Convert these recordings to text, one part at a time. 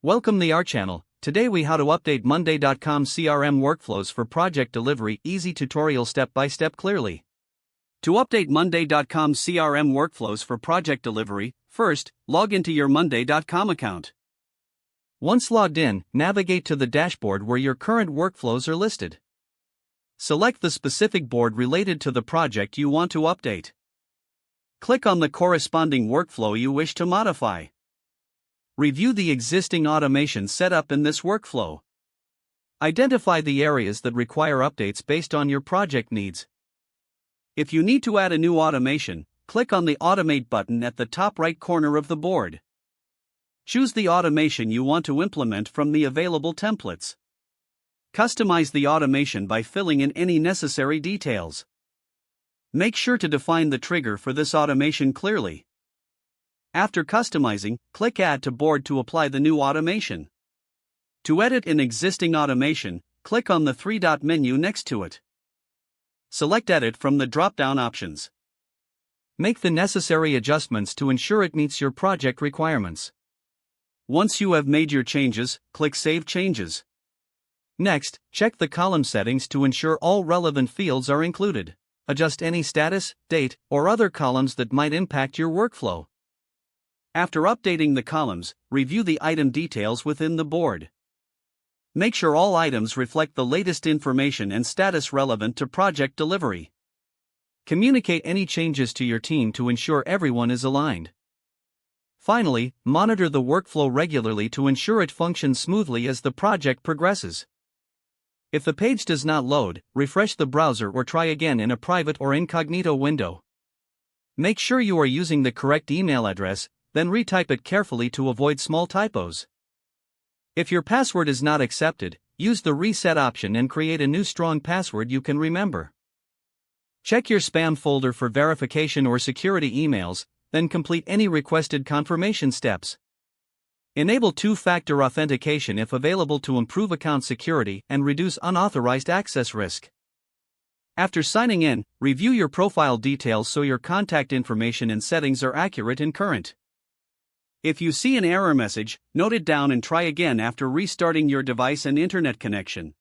Welcome to our channel. Today we how to update Monday.com CRM workflows for project delivery. Easy tutorial step by step clearly. To update Monday.com CRM workflows for project delivery, first, log into your Monday.com account. Once logged in, navigate to the dashboard where your current workflows are listed. Select the specific board related to the project you want to update. Click on the corresponding workflow you wish to modify. Review the existing automation set up in this workflow. Identify the areas that require updates based on your project needs. If you need to add a new automation, click on the Automate button at the top right corner of the board. Choose the automation you want to implement from the available templates. Customize the automation by filling in any necessary details. Make sure to define the trigger for this automation clearly. After customizing, click Add to Board to apply the new automation. To edit an existing automation, click on the three-dot menu next to it. Select Edit from the drop-down options. Make the necessary adjustments to ensure it meets your project requirements. Once you have made your changes, click Save Changes. Next, check the column settings to ensure all relevant fields are included. Adjust any status, date, or other columns that might impact your workflow. After updating the columns, review the item details within the board. Make sure all items reflect the latest information and status relevant to project delivery. Communicate any changes to your team to ensure everyone is aligned. Finally, monitor the workflow regularly to ensure it functions smoothly as the project progresses. If the page does not load, refresh the browser or try again in a private or incognito window. Make sure you are using the correct email address, then retype it carefully to avoid small typos. If your password is not accepted, use the reset option and create a new strong password you can remember. Check your spam folder for verification or security emails, then complete any requested confirmation steps. Enable two-factor authentication if available to improve account security and reduce unauthorized access risk. After signing in, review your profile details so your contact information and settings are accurate and current. If you see an error message, note it down and try again after restarting your device and internet connection.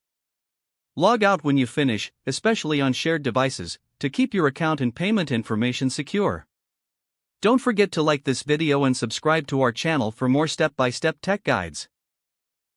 Log out when you finish, especially on shared devices, to keep your account and payment information secure. Don't forget to like this video and subscribe to our channel for more step-by-step tech guides.